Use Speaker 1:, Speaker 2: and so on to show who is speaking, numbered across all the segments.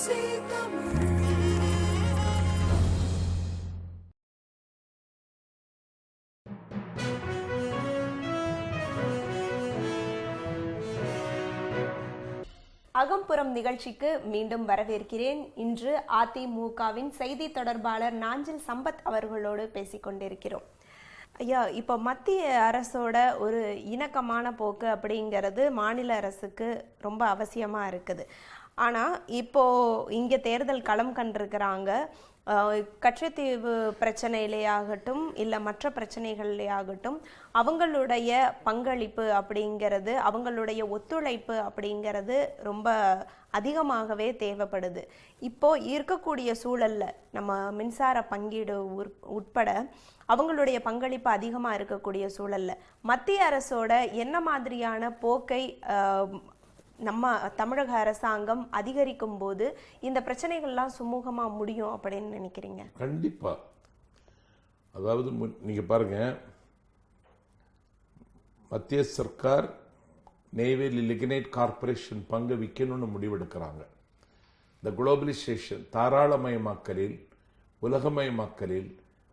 Speaker 1: அகம்புறம் நிகழ்ச்சிக்கு மீண்டும் வரவேற்கிறேன். இன்று அதிமுகவின் செய்தி தொடர்பாளர் நாஞ்சில் சம்பத் அவர்களோடு பேசிக்கொண்டிருக்கிறோம். ஐயா, இப்போ மத்திய அரசோட ஒரு இணக்கமான போக்கு அப்படிங்கிறது மாநில அரசுக்கு ரொம்ப அவசியமாக இருக்குது. ஆனால் இப்போ இங்கே தேர்தல் களம் கண்டிருக்கிறாங்க. கச்சத்தீவு பிரச்சனையிலேயாகட்டும் இல்லை மற்ற பிரச்சனைகள்லேயாகட்டும் அவங்களுடைய பங்களிப்பு அப்படிங்கிறது, அவங்களுடைய ஒத்துழைப்பு அப்படிங்கிறது ரொம்ப அதிகமாகவே தேவைப்படுது. இப்போ இருக்கக்கூடிய சூழல்ல நம்ம மின்சார பங்கீடு உட்பட அவங்களுடைய பங்களிப்பு அதிகமாக இருக்கக்கூடிய சூழல்ல மத்திய அரசோட என்ன மாதிரியான போக்கை நம்ம தமிழக அரசாங்கம் அதிகரிக்கும் போது இந்த பிரச்சனைகள்லாம் சுமூகமா முடியும் அப்படின்னு நினைக்கிறீங்க?
Speaker 2: கண்டிப்பா. அதாவது நீங்க பாருங்க, மத்திய சர்க்கார் நெய்வேலி லிக்னைட் கார்பரேஷன் பங்கு விற்கணும்னு முடிவெடுக்கிறாங்க. இந்த குளோபலைசேஷன், தாராளமயமாக்கலில், உலகமயமாக்கலில்,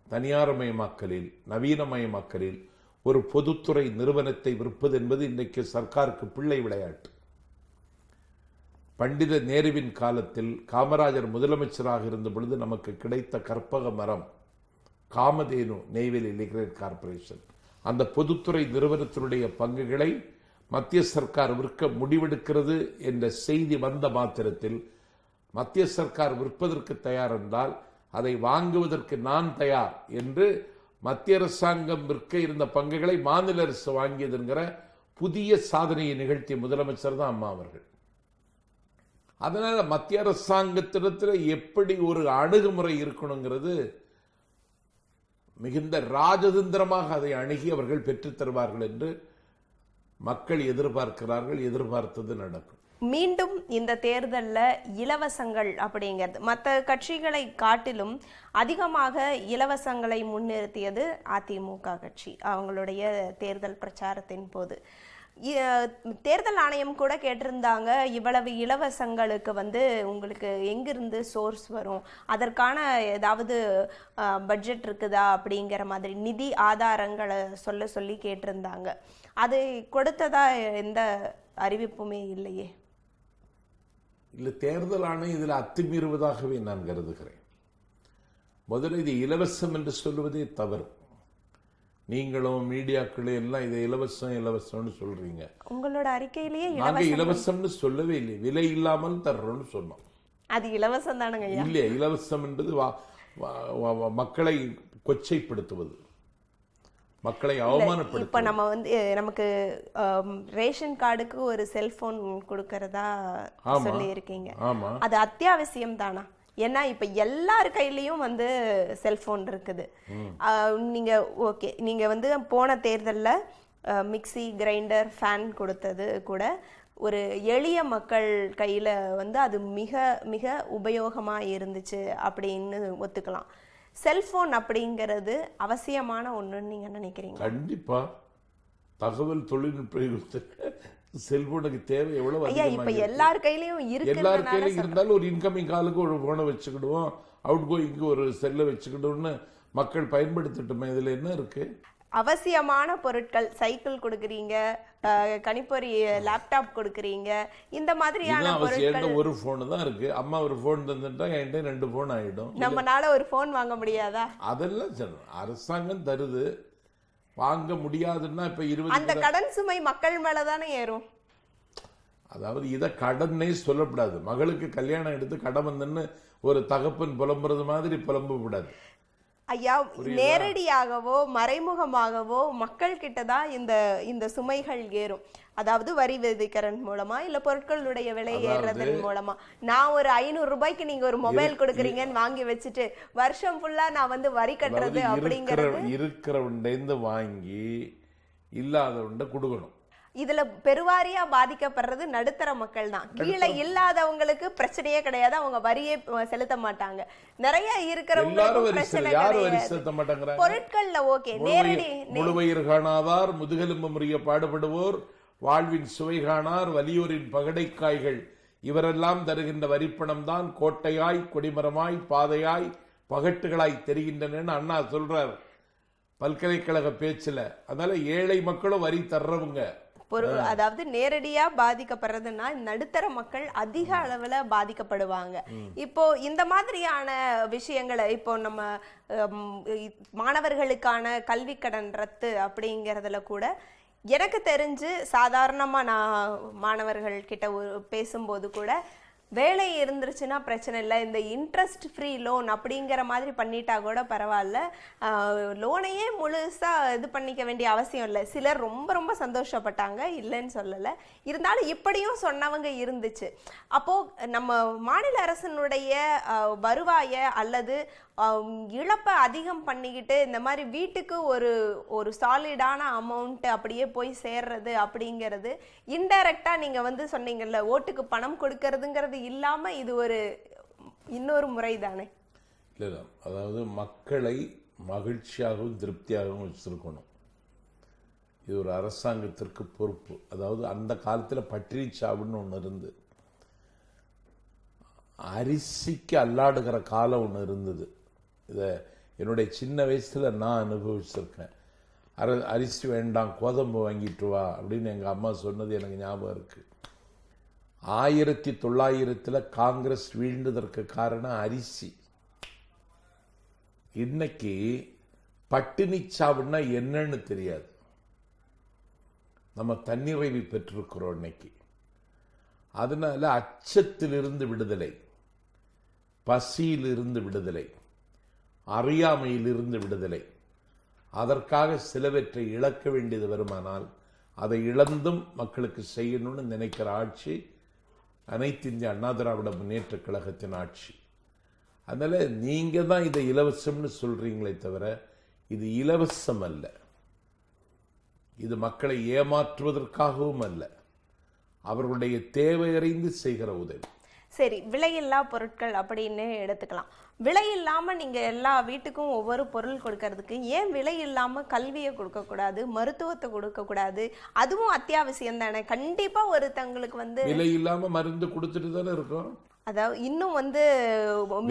Speaker 2: தனியார்மயமாக்கலில், நவீனமயமாக்கலில் ஒரு பொதுத்துறை நிறுவனத்தை விற்பது என்பது இன்றைக்கு சர்க்காருக்கு பிள்ளை விளையாட்டு. பண்டித நேருவின் காலத்தில் காமராஜர் முதலமைச்சராக இருந்த பொழுது நமக்கு கிடைத்த கற்பக மரம் காமதேனு நெய்வேலி லிக்னைட் கார்பரேஷன். அந்த பொதுத்துறை நிறுவனத்தினுடைய பங்குகளை மத்திய சர்க்கார் விற்க முடிவெடுக்கிறது என்ற செய்தி வந்த மாத்திரத்தில் மத்திய சர்க்கார் விற்பதற்கு தயார் என்றால் அதை வாங்குவதற்கு நான் தயார் என்று மத்திய அரசாங்கம் விற்க இருந்த பங்குகளை மாநில அரசு வாங்கியது என்கிற புதிய சாதனையை நிகழ்த்திய முதலமைச்சர் தான் அம்மா அவர்கள். அதனால மத்திய அரசாங்கத்திடத்தில் எப்படி ஒரு அணுகுமுறை இருக்கணுங்கிறது மிகுந்த ராஜதந்திரமாக அதை அணுகி அவர்கள் பெற்றுத் தருவார்கள் என்று மக்கள் எதிர்பார்க்கிறார்கள். எதிர்பார்த்தது நடக்கும்.
Speaker 1: மீண்டும் இந்த தேர்தலில் இலவசங்கள் அப்படிங்கிறது மற்ற கட்சிகளை காட்டிலும் அதிகமாக இலவசங்களை முன்னிறுத்தியது அதிமுக கட்சி அவங்களுடைய தேர்தல் பிரச்சாரத்தின் போது. தேர்தல் ஆணையம் கூட கேட்டிருந்தாங்க, இவ்வளவு இலவசங்களுக்கு உங்களுக்கு எங்கிருந்து சோர்ஸ் வரும், அதற்கான ஏதாவது பட்ஜெட் இருக்குதா அப்படிங்கிற மாதிரி நிதி ஆதாரங்களை சொல்லி கேட்டிருந்தாங்க. அது கொடுத்ததா எந்த அறிவிப்புமே இல்லையே.
Speaker 2: இல்லை, தேர்தல் ஆணையம் இதில் அத்துமீறுவதாகவே நான் கருதுகிறேன். முதல்ல இது இலவசம் என்று சொல்லுவதே தவறு. நீங்களும் மீடியாக்களும் எல்லாம் இதை இலவசம்னு சொல்றீங்க.
Speaker 1: உங்களோட அறிக்கையிலேயே
Speaker 2: நாங்க இலவசம்னு சொல்லவே இல்லை, விலை இல்லாமல் தர்றோம்னு சொன்னோம்.
Speaker 1: அது இலவசம் தானுங்க?
Speaker 2: இல்லையா, இலவசம் என்பது மக்களை கொச்சைப்படுத்துவது, மக்களை அவமானப்படுத்துவது.
Speaker 1: இப்ப நம்ம நமக்கு ரேஷன் கார்டுக்கு ஒரு செல்போன் கொடுக்கறதா சொல்லி இருக்கீங்க. அது அத்தியாவசியம் தானா? ஏன்னா இப்ப எல்லார் கையிலயும் செல்போன் இருக்குது. நீங்க போன தேர்தல்ல மிக்சி, கிரைண்டர், ஃபேன் கொடுத்தது கூட ஒரு எளிய மக்கள் கையில அது மிக மிக உபயோகமா இருந்துச்சு அப்படின்னு ஒத்துக்கலாம். செல்போன் அப்படிங்கிறது அவசியமான ஒண்ணுன்னு நீங்க நினைக்கிறீங்க?
Speaker 2: கண்டிப்பா. தகவல் தொழில்நுட்ப செல்போனுக்கு தேவை எவ்வளவு
Speaker 1: இப்ப எல்லார் கையிலயும்
Speaker 2: இருந்தாலும் ஒரு இன்கமிங் காலுக்கு ஒரு போனை வச்சுக்கிடுவோம், அவுட் கோயிங்க்கு ஒரு செல்ல வச்சுக்கிடுவோம்னு மக்கள் பயன்படுத்திட்டுமே. இதுல என்ன இருக்கு?
Speaker 1: அவசியமான பொருட்கள், சைக்கிள் கொடுக்குறீங்க, கணிப்பொறி, லேப்டாப் கொடுக்குறீங்க, இந்த மாதிரியான பொருட்கள்.
Speaker 2: ஒரு போன் தான் இருக்கு. அம்மா ஒரு போன் தந்துட்டா என்கிட்ட 2 போன் ஆயிடும்.
Speaker 1: நம்மனால ஒரு போன் வாங்க முடியாதா?
Speaker 2: அதெல்லாம் அரசாங்கம் தருது, வாங்க முடியாதுன்னா இப்ப 20
Speaker 1: அந்த கடன் சுமை மக்கள் மேலதானே ஏறும்.
Speaker 2: அதாவது இத கடனே சொல்லப்படாது. மகளுக்கு கல்யாணம் எடுத்து கடன் வந்துன்னு ஒரு தகப்பன் புலம்புறது மாதிரி புலம்ப கூடாது.
Speaker 1: ஐயா, நேரடியாகவோ மறைமுகமாகவோ மக்கள் கிட்டதான் இந்த சுமைகள் ஏறும். அதாவது வரி விதிக்கிறன் மூலமா இல்ல பொருட்களுடைய விலை ஏறதன் மூலமா. நான் ஒரு 500 ரூபாய்க்கு நீங்க ஒரு மொபைல் கொடுக்குறீங்கன்னு வாங்கி வச்சுட்டு வருஷம் ஃபுல்லா நான் வரி கட்டுறது அப்படிங்கிறது.
Speaker 2: இருக்கிறவண்ட வாங்கி இல்லாதவண்ட கொடுக்கணும்.
Speaker 1: இதுல பெருவாரியா பாதிக்கப்படுறது நடுத்தர மக்கள் தான். கீழே இல்லாதவங்களுக்கு பிரச்சனையே கிடையாது, அவங்க வரியே செலுத்த மாட்டாங்க. நிறைய இருக்கிறவங்களுக்கு பிரச்சனை கிடையாது. பொருட்கள்ல ஓகே, நேரடி
Speaker 2: முழுவயிர் காணாதார் முதுகெலும்பு முறிய பாடுபடுவோர் வாழ்வின் சுவை காணார் வலியோரின் பகடைக்காய்கள் இவரெல்லாம் தருகின்ற வரிப்பணம் தான் கோட்டையாய் கொடிமரமாய் பாதையாய் பகட்டுகளாய் தெரிகின்றன அண்ணா சொல்றார் பல்கலைக்கழக பேச்சுல. அதனால ஏழை மக்களும் வரி தர்றவங்க.
Speaker 1: அதாவது நேரடியா பாதிக்கப்படுறதுன்னா நடுத்தர மக்கள் அதிக அளவுல பாதிக்கப்படுவாங்க. இப்போ இந்த மாதிரியான விஷயங்களை இப்போ நம்ம மாணவர்களுக்கான கல்வி கடன் ரத்து அப்படிங்கறதுல கூட எனக்கு தெரிஞ்சு சாதாரணமா நான் மாணவர்கள் கிட்ட பேசும்போது கூட வேலை இருந்துருச்சுன்னா பிரச்சனை இல்லை, இந்த இன்ட்ரெஸ்ட் ஃப்ரீ லோன் அப்படிங்கிற மாதிரி பண்ணிட்டா கூட பரவாயில்ல, லோனையே முழுசா இது பண்ணிக்க வேண்டிய அவசியம் இல்லை. சிலர் ரொம்ப ரொம்ப சந்தோஷப்பட்டாங்க, இல்லைன்னு சொல்லலை. இருந்தாலும் இப்படியும் சொன்னவங்க இருந்துச்சு. அப்போ நம்ம மாநில அரசினுடைய வருவாயை அல்லது இழப்பை அதிகம் பண்ணிக்கிட்டு இந்த மாதிரி வீட்டுக்கு ஒரு சாலிடான அமௌண்ட் அப்படியே போய் சேர்றது அப்படிங்கிறது இன்டைரக்டா நீங்க வந்து சொன்னீங்கல்ல, ஓட்டுக்கு பணம் கொடுக்கறதுங்கிறது இல்லாம இது ஒரு இன்னொரு முறை தானே?
Speaker 2: இல்லை, அதாவது மக்களை மகிழ்ச்சியாகவும் திருப்தியாகவும் வச்சிருக்கணும். இது ஒரு அரசாங்கத்திற்கு பொறுப்பு. அதாவது அந்த காலத்தில் பட்டினி சாவுன்னு ஒன்று இருந்து அரிசிக்கு அல்லாடுகிற காலம் ஒன்று இருந்தது. இதை என்னுடைய சின்ன வயசுல நான் அனுபவிச்சிருக்கேன். அரிசி வேண்டாம், கோதம்பு வாங்கிட்டு வா அப்படின்னு எங்க அம்மா சொன்னது எனக்கு ஞாபகம் இருக்கு. 1900 காங்கிரஸ் வீழ்ந்ததற்கு காரணம் அரிசி. இன்னைக்கு பட்டினி சாவுன்னா என்னன்னு தெரியாது. நம்ம தன்னிறைவு பெற்றிருக்கிறோம் இன்னைக்கு. அதனால அச்சத்திலிருந்து விடுதலை, பசியிலிருந்து விடுதலை, அறியாமையிலிருந்து விடுதலை, அதற்காக சிலவற்றை இழக்க வேண்டியது வருமானால் அதை இழந்தும் மக்களுக்கு செய்யணும்னு நினைக்கிற ஆட்சி அனைத்து இந்திய அண்ணா திராவிட முன்னேற்ற கழகத்தின் ஆட்சி. அதனால நீங்க தான் இதை இலவசம்னு சொல்றீங்களே தவிர இது இலவசம் அல்ல. இது மக்களை ஏமாற்றுவதற்காகவும் அல்ல, அவர்களுடைய தேவையறிந்து செய்கிற உதவி.
Speaker 1: சரி, விலையில்லா பொருட்கள் அப்படின்னு எடுத்துக்கலாம். விலை இல்லாம நீங்க எல்லா வீட்டுக்கும் ஒவ்வொரு பொருள் கொடுக்கறதுக்கு ஏன் விலை இல்லாம கல்வியை கொடுக்க கூடாது, மருத்துவத்தை கொடுக்க கூடாது? அதுவும் அத்தியாவசியம் தானே. கண்டிப்பா ஒருத்தங்களுக்கு வந்து
Speaker 2: விலை இல்லாம மருந்து கொடுத்துட்டு தானே இருக்கோம்.
Speaker 1: அதாவது இன்னும் வந்து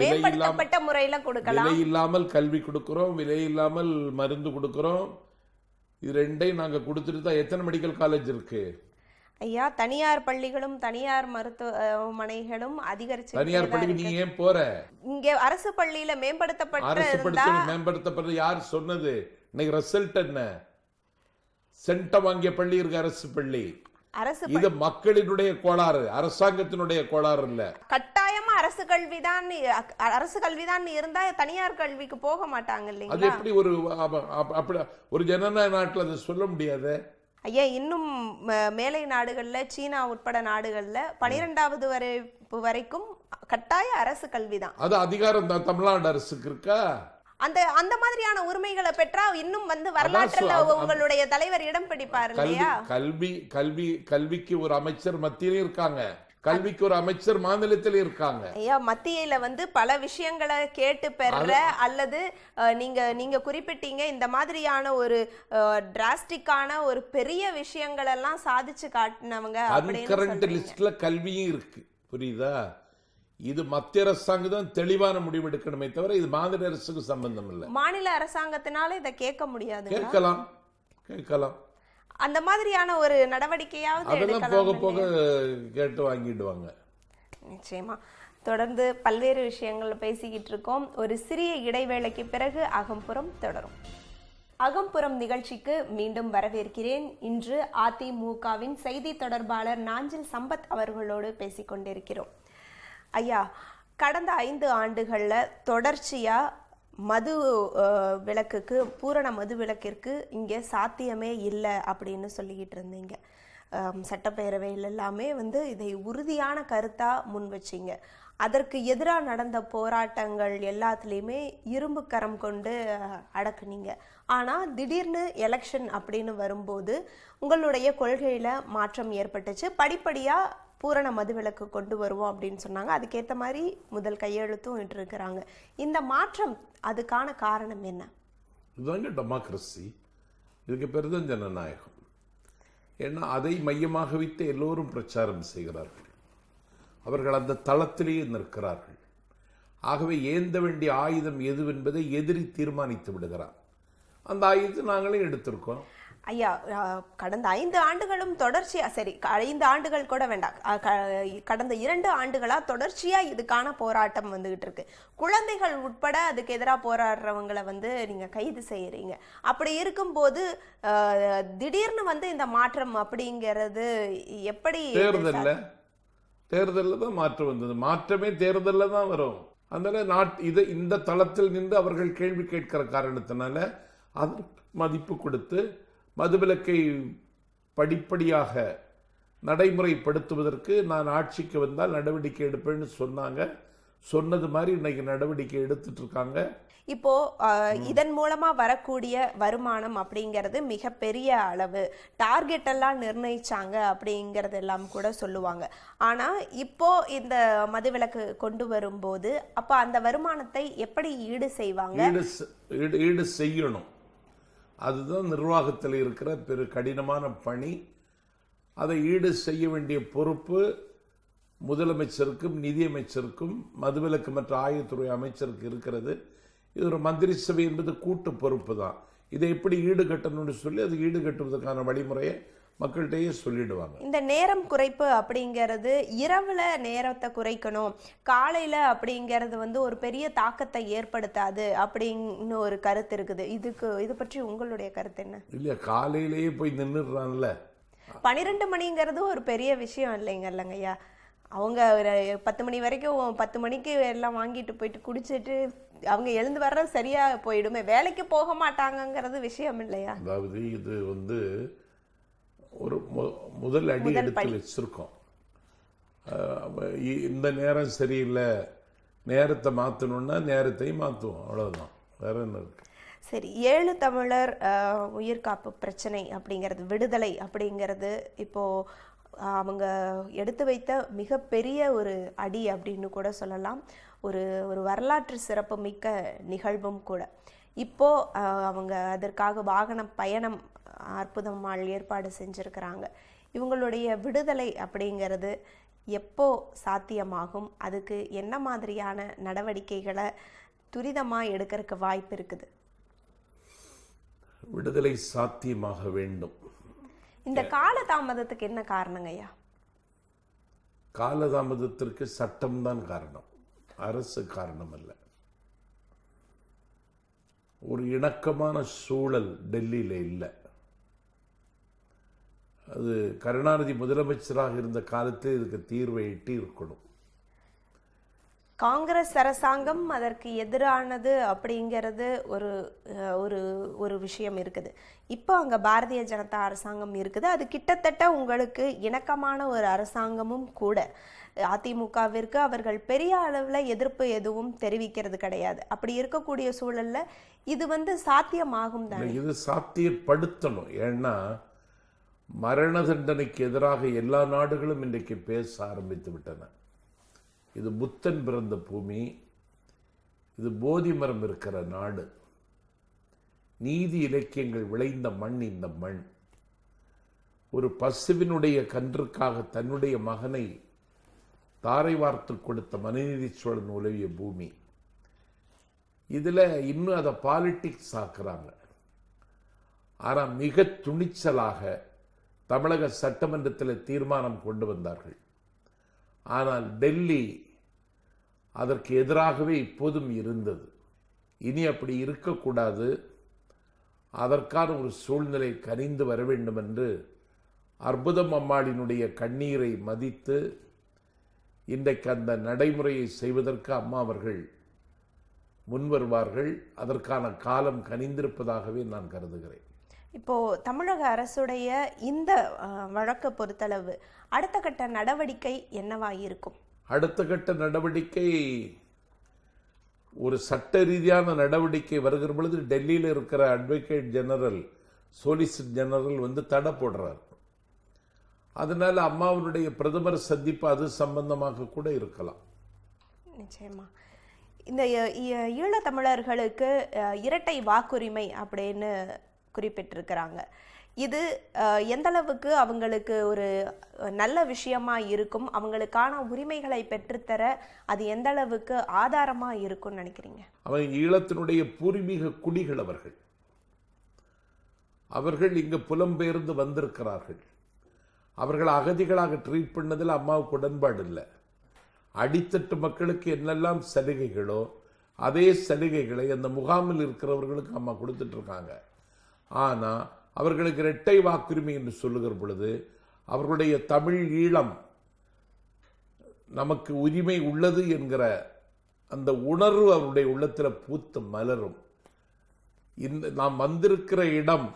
Speaker 1: மேம்படுத்தப்பட்ட முறையில கொடுக்கலாம்.
Speaker 2: விலை இல்லாமல் கல்வி கொடுக்கிறோம், விலை இல்லாமல் மருந்து கொடுக்கிறோம். இது ரெண்டையும் நாங்க கொடுத்துட்டு தான். எத்தனை மெடிக்கல் காலேஜ் இருக்கு
Speaker 1: ஐயா? தனியார் பள்ளிகளும் தனியார் மருத்துவமனைகளும் அதிகரிச்சு.
Speaker 2: தனியார் பள்ளிக்கு நீ ஏன் போற?
Speaker 1: இங்க அரசு பள்ளியில
Speaker 2: மேம்படுத்தப்பட்ட யார் சொன்னது? இன்னைக்கு ரிசல்ட் என்ன? சென்டம் வாங்கிய பள்ளி இருக்கு, அரசு பள்ளி. இது மக்களினுடைய கோளாறு, அரசாங்கத்தினுடைய கோளாறு இல்ல.
Speaker 1: கட்டாயமா அரசு கல்விதான் இருந்தா தனியார் கல்விக்கு போக மாட்டாங்க இல்லையா?
Speaker 2: அது எப்படி ஒரு ஜனநாயக நாட்டுல அதை சொல்ல முடியாது
Speaker 1: ஐயா? இன்னும் மேலை நாடுகள்ல, சீனா உட்பட நாடுகள்ல 12வது வரைக்கும் கட்டாய அரசு கல்விதான்.
Speaker 2: அது அதிகாரம் தான் தமிழ்நாடு அரசுக்கு இருக்கா?
Speaker 1: அந்த மாதிரியான உரிமைகளை பெற்றா இன்னும் வந்து வரலாற்றுல உங்களுடைய தலைவர் இடம் பிடிப்பார் இல்லையா?
Speaker 2: கல்விக்கு ஒரு அமைச்சர் மத்தியிலே இருக்காங்க, கல்விக்கு ஒரு அமைச்சர் மாநிலத்தில் இருக்காங்க.
Speaker 1: ஐயா, மத்தியில வந்து பல விஷயங்களை கேட்டு பெற அல்லது நீங்க குறிப்பிட்டீங்க இந்த மாதிரியான ஒரு டிராஸ்டிக்கான ஒரு பெரிய விஷயங்கள் எல்லாம் சாதிச்சு காட்டினவங்க.
Speaker 2: கரண்ட் லிஸ்ட்ல கல்வியும் இருக்கு, புரியுதா? இது மத்திய அரசாங்கம் தான் தெளிவான முடிவு எடுக்கணுமே தவிர இது மாநில அரசுக்கு சம்பந்தம் இல்லை.
Speaker 1: மாநில அரசாங்கத்தினால இதை கேட்க முடியாது.
Speaker 2: கேட்கலாம்.
Speaker 1: அந்த மாதிரியான ஒரு நடவடிக்கையாவது
Speaker 2: போக போக கேட்டு வாங்கிடுவாங்க.
Speaker 1: நிச்சயமா. தொடர்ந்து பல்வேறு விஷயங்கள் பேசிக்கிட்டு இருக்கோம். ஒரு சிறிய இடைவேளைக்கு பிறகு அகம்புறம் தொடரும். அகம்புறம் நிகழ்ச்சிக்கு மீண்டும் வரவேற்கிறேன். இன்று அதிமுகவின் செய்தி தொடர்பாளர் நாஞ்சில் சம்பத் அவர்களோடு பேசிக்கொண்டிருக்கிறோம். ஐயா, கடந்த 5 ஆண்டுகள்ல தொடர்ச்சியா மது விலக்குக்கு, பூரண மது விலக்கிற்கு இங்கே சாத்தியமே இல்லை அப்படின்னு சொல்லிக்கிட்டு இருந்தீங்க. சட்டப்பேரவையில் எல்லாமே வந்து இதை உறுதியான கருத்தா முன் வச்சிங்க. அதற்கு எதிராக நடந்த போராட்டங்கள் எல்லாத்துலேயுமே இரும்பு கரம் கொண்டு அடக்குனீங்க. ஆனால் திடீர்னு எலெக்ஷன் அப்படின்னு வரும்போது உங்களுடைய கொள்கையில் மாற்றம் ஏற்பட்டுச்சு. படிப்படியாக பூரண மதுவிலக்கு கொண்டு வருவோம் அப்படின்னு சொன்னாங்க. அதுக்கேற்ற மாதிரி முதல் கையெழுத்தும் இட்டிருக்கிறாங்க. இந்த மாற்றம், அதுக்கான காரணம் என்ன?
Speaker 2: இதுதாங்க டெமோக்ரஸி. இதுக்கு பேர் தான் ஜனநாயகம். ஏன்னா அதை மையமாக வைத்து எல்லோரும் பிரச்சாரம் செய்கிறார்கள். அவர்கள் அந்த தளத்திலேயே நிற்கிறார்கள். ஆகவே ஏந்த வேண்டிய ஆயுதம் எதுவென்பதை எதிரி தீர்மானித்து விடுகிறார். அந்த ஆயுதத்தை நாங்களே எடுத்திருக்கோம்.
Speaker 1: ஐயா, கடந்த 5 ஆண்டுகளும் தொடர்ச்சியா, சரி 5 ஆண்டுகள் கூட வேண்டாம், கடந்த 2 ஆண்டுகளா தொடர்ச்சியா இதுக்கான போராட்டம் வந்துகிட்டு இருக்கு. குழந்தைகள் உட்பட அதுக்கு எதிராக போராடுறவங்களை நீங்க கைது செய்யறீங்க. அப்படி இருக்கும்போது திடீர்னு இந்த மாற்றம் அப்படிங்கிறது எப்படி?
Speaker 2: தேர்தல்ல தான் மாற்றம் வந்தது. மாற்றமே தேர்தல்ல தான் வரும். அதனால இந்த தளத்தில் நின்று அவர்கள் கேள்வி கேட்கிற காரணத்தினால அதற்கு மதிப்பு கொடுத்து மதுவிலக்கை படிப்படியாக நடைமுறைப்படுத்துவதற்கு நான் ஆட்சிக்கு வந்தால் நடவடிக்கை எடுப்பேன்னு சொன்னாங்க. சொன்னது மாதிரி இன்னைக்கு நடவடிக்கை எடுத்துட்டு இருக்காங்க.
Speaker 1: இப்போ இதன் மூலமா வரக்கூடிய வருமானம் அப்படிங்கிறது மிகப்பெரிய அளவு, டார்கெட் எல்லாம் நிர்ணயிச்சாங்க அப்படிங்கறது எல்லாம் கூட சொல்லுவாங்க. ஆனா இப்போ இந்த மதுவிலக்கு கொண்டு வரும்போது அப்ப அந்த வருமானத்தை எப்படி ஈடு செய்வாங்க?
Speaker 2: ஈடு செய்யணும். அதுதான் நிர்வாகத்தில் இருக்கிற பெரு கடினமான பணி. அதை ஈடு செய்ய வேண்டிய பொறுப்பு முதலமைச்சருக்கும் நிதியமைச்சருக்கும் மதுவிலக்கு மற்றும் ஆயத்துறை அமைச்சருக்கு இருக்கிறது. இது ஒரு மந்திரி சபை என்பது கூட்டு பொறுப்பு தான். இதை எப்படி ஈடுகட்டணும்னு சொல்லி அது ஈடுகட்டுவதற்கான வழிமுறையை மக்கள்கிட்டயே சொல்லிடுவாங்க.
Speaker 1: இந்த நேரம் குறைப்பு அப்படிங்கிறது, இரவுல நேரத்தை குறைக்கணும், காலையில அப்படிங்கிறது ஒரு பெரிய தாக்கத்தை ஏற்படுத்தாது அப்படின்னு ஒரு கருத்து இருக்குது. இது பற்றி உங்களுடைய கருத்து என்ன?
Speaker 2: இல்லையா, காலையிலேயே போய் நின்றுடுறான்ல.
Speaker 1: 12 மணிங்கிறது ஒரு பெரிய விஷயம் இல்லைங்கய்யா. அவங்க 10 மணி வரைக்கும் 10 மணிக்கு எல்லாம் வாங்கிட்டு போயிட்டு குடிச்சிட்டு அவங்க எழுந்து வர்றது சரியா போயிடுமே, வேலைக்கு போக மாட்டாங்கிறது விஷயம் இல்லையா?
Speaker 2: அதாவது இது ஒரு முதல் அடி எடுத்து வச்சிருக்கோம். இந்த நேரம் சரியில்லை, நேரத்தை மாற்றணும்னா நேரத்தையும் மாற்றுவோம், அவ்வளோதான். வேற என்ன இருக்கு?
Speaker 1: சரி, 7 தமிழர் உயிர்காப்பு பிரச்சனை அப்படிங்கிறது, விடுதலை அப்படிங்கிறது இப்போ அவங்க எடுத்து வைத்த மிகப்பெரிய ஒரு அடி அப்படின்னு கூட சொல்லலாம். ஒரு வரலாற்று சிறப்பு மிக்க நிகழ்வும் கூட. இப்போ அவங்க அதற்காக வாகன பயணம் அற்புதமாக ஏற்பாடு செஞ்சுருக்கிறாங்க. இவங்களுடைய விடுதலை அப்படிங்கிறது எப்போ சாத்தியமாகும்? அதுக்கு என்ன மாதிரியான நடவடிக்கைகளை துரிதமாக எடுக்கிறதுக்கு வாய்ப்பு இருக்குது?
Speaker 2: விடுதலை சாத்தியமாக வேண்டும்.
Speaker 1: இந்த காலதாமதத்துக்கு என்ன காரணங்க ஐயா?
Speaker 2: காலதாமதத்திற்கு சட்டம்தான் காரணம், அரசு காரணம் அல்ல. ஒரு இணக்கமான சூழல் டெல்லியில் இல்லை. அது கருணாநிதி முதலமைச்சராக இருந்த காலத்தில் இதுக்கு தீர்வை எட்டி இருக்கணும்.
Speaker 1: காங்கிரஸ் அரசாங்கம் அதற்கு எதிரானது அப்படிங்கிறது ஒரு விஷயம் இருக்குது. இப்போ அங்கே பாரதிய ஜனதா அரசாங்கம் இருக்குது. அது கிட்டத்தட்ட உங்களுக்கு இணக்கமான ஒரு அரசாங்கமும் கூட. அதிமுகவிற்கு அவர்கள் பெரிய அளவில் எதிர்ப்பு எதுவும் தெரிவிக்கிறது கிடையாது. அப்படி இருக்கக்கூடிய சூழல்ல இது சாத்தியமாகும் தான்.
Speaker 2: இது சாத்தியப்படுத்தணும். ஏன்னா மரண தண்டனைக்கு எதிராக எல்லா நாடுகளும் இன்றைக்கு பேச ஆரம்பித்து விட்டன. இது புத்தன் பிறந்த பூமி, இது போதி மரம் இருக்கிற நாடு, நீதி இலக்கியங்கள் விளைந்த மண் இந்த மண். ஒரு பசுவினுடைய கன்றுக்காக தன்னுடைய மகனை தாரை வார்த்து கொடுத்த மனுநீதி சோழன் உலவிய பூமி. இதுல இன்னும் அதை பாலிட்டிக்ஸ் ஆக்குறாங்க. ஆனா மிக துணிச்சலாக தமிழக சட்டமன்றத்தில் தீர்மானம் கொண்டு வந்தார்கள். ஆனால் டெல்லி அதற்கு எதிராகவே இப்போதும் இருந்தது. இனி அப்படி இருக்கக்கூடாது, அதற்கான ஒரு சூழ்நிலை கனிந்து வர வேண்டும் என்று அற்புதம் அம்மாளினுடைய கண்ணீரை மதித்து இன்றைக்கு அந்த நடைமுறையை செய்வதற்கு அம்மா அவர்கள் முன்வருவார்கள். அதற்கான காலம் கனிந்திருப்பதாகவே நான் கருதுகிறேன்.
Speaker 1: இப்போ தமிழக அரசுடைய இந்த வழக்கை பொறுத்தளவு அடுத்த கட்ட நடவடிக்கை என்னவா இருக்கும்?
Speaker 2: அடுத்த கட்ட நடவடிக்கை ஒரு சட்ட ரீதியான நடவடிக்கை வருகிற பொழுது டெல்லியில் இருக்கிற அட்வொகேட் ஜெனரல், சொலிசிட்டர் ஜெனரல் தடை போடுறார். அதனால அம்மாவுடைய பிரதமர் சந்திப்பு அது சம்பந்தமாக கூட இருக்கலாம்.
Speaker 1: நிச்சயமா. இந்த ஈழத்தமிழர்களுக்கு இரட்டை வாக்குரிமை அப்படின்னு குறிப்பிட்டிருக்கிறாங்க. இது எந்த அளவுக்கு அவங்களுக்கு ஒரு நல்ல விஷயமா இருக்கும், அவங்களுக்கான உரிமைகளை பெற்றுத்தர அது எந்த அளவுக்கு ஆதாரமா இருக்கும்னு நினைக்கிறீங்க?
Speaker 2: அவன் ஈழத்தினுடைய பூர்வீக குடிகள் அவர்கள் இங்கு புலம்பெயர்ந்து வந்திருக்கிறார்கள். அவர்கள் அகதிகளாக ட்ரீட் பண்ணதில் அம்மாவுக்கு உடன்பாடு இல்லை. அடித்தட்டு மக்களுக்கு என்னெல்லாம் சலுகைகளோ அதே சலுகைகளை அந்த முகாமில் இருக்கிறவர்களுக்கு அம்மா கொடுத்துட்டு இருக்காங்க. ஆனா அவர்களுக்கு இரட்டை வாக்குரிமை என்று சொல்லுகிற பொழுது அவர்களுடைய தமிழ் ஈழம் நமக்கு உரிமை உள்ளது என்கிற அந்த உணர்வு அவருடைய உள்ளத்தில் பூத்து மலரும். இந்த நாம் வந்திருக்கிற இடம்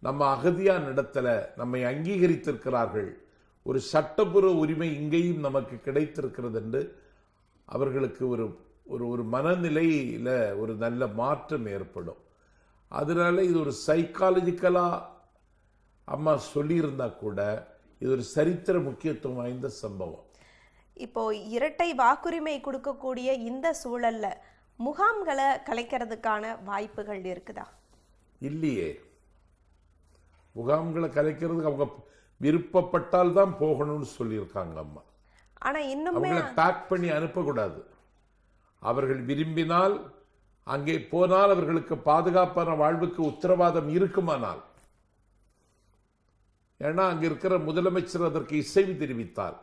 Speaker 2: நம்ம அகதியான இடத்துல நம்மை அங்கீகரித்திருக்கிறார்கள், ஒரு சட்டப்பூர்வ உரிமை இங்கேயும் நமக்கு கிடைத்திருக்கிறது என்று அவர்களுக்கு ஒரு ஒரு மனநிலையில ஒரு நல்ல மாற்றம் ஏற்படும். அதனால இது ஒரு சைக்காலஜிக்கலா அம்மா சொல்லியிருந்தா கூட இது ஒரு சரித்திர முக்கியத்துவம் வாய்ந்த சம்பவம்.
Speaker 1: இப்போ இரட்டை வாக்குரிமை கொடுக்கக்கூடிய இந்த சூழல்ல முகாம்களை கலைக்கிறதுக்கான வாய்ப்புகள் இருக்குதா?
Speaker 2: இல்லையே. முகாம்களை கலைக்கிறதுக்கு அவங்க விருப்பப்பட்டால் தான் போகணும்னு சொல்லியிருக்காங்க அம்மா.
Speaker 1: ஆனா இன்னுமே
Speaker 2: பேக் பண்ணி அனுப்பக்கூடாது. அவர்கள் விரும்பினால் அங்கே போனால் அவர்களுக்கு பாதுகாப்பான வாழ்வுக்கு உத்தரவாதம் இருக்குமானால், ஏன்னா அங்க இருக்கிற முதலமைச்சர் அதற்கு இசைவு தெரிவித்தால்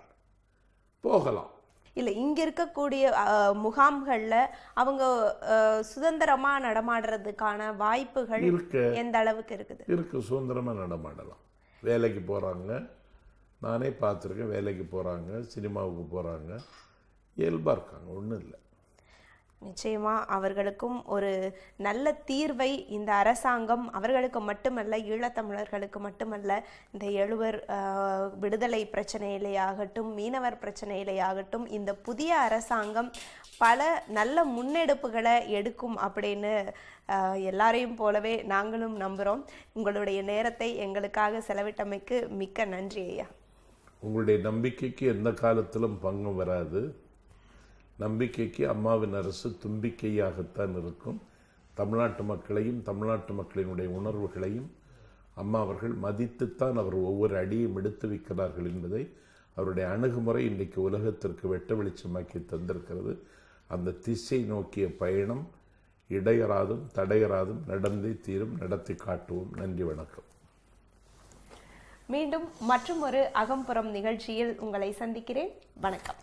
Speaker 2: போகலாம்.
Speaker 1: இல்ல, இங்க இருக்கக்கூடிய முகாம்கள்ல அவங்க சுதந்திரமா நடமாடுறதுக்கான வாய்ப்புகள் எந்த அளவுக்கு இருக்குது?
Speaker 2: இருக்கு, சுதந்திரமா நடமாடலாம். வேலைக்கு போறாங்க, நானே பார்த்துருக்கேன். வேலைக்கு போறாங்க, சினிமாவுக்கு போறாங்க, இயல்பா இருக்காங்க, ஒன்றும் இல்லை.
Speaker 1: நிச்சயமா அவர்களுக்கும் ஒரு நல்ல தீர்வை இந்த அரசாங்கம் அவர்களுக்கு மட்டுமல்ல, ஈழத்தமிழர்களுக்கு மட்டுமல்ல, இந்த எழுவர் விடுதலை பிரச்சனையிலேயாகட்டும், மீனவர் பிரச்சனையிலேயாகட்டும், இந்த புதிய அரசாங்கம் பல நல்ல முன்னெடுப்புகளை எடுக்கும் அப்படின்னு எல்லாரையும் போலவே நாங்களும் நம்புகிறோம். உங்களுடைய நேரத்தை எங்களுக்காக செலவிட்டமைக்கு மிக்க நன்றி ஐயா.
Speaker 2: உங்களுடைய நம்பிக்கைக்கு எந்த காலத்திலும் பங்கம் வராது. நம்பிக்கைக்கு அம்மாவின் அரசு தும்பிக்கையாகத்தான் இருக்கும். தமிழ்நாட்டு மக்களையும் தமிழ்நாட்டு மக்களினுடைய உணர்வுகளையும் அம்மா அவர்கள் மதித்துத்தான் அவர் ஒவ்வொரு அடியும் எடுத்து வைக்கிறார்கள் என்பதை அவருடைய அணுகுமுறை இன்றைக்கு உலகத்திற்கு வெட்ட வெளிச்சமாக்கி தந்திருக்கிறது. அந்த திசை நோக்கிய பயணம் இடையறாதும் தடையறாதும் நடந்தே தீரும், நடத்தி காட்டுவோம். நன்றி, வணக்கம்.
Speaker 1: மீண்டும் மற்றும் ஒரு அகம்புறம் நிகழ்ச்சியில் உங்களை சந்திக்கிறேன். வணக்கம்.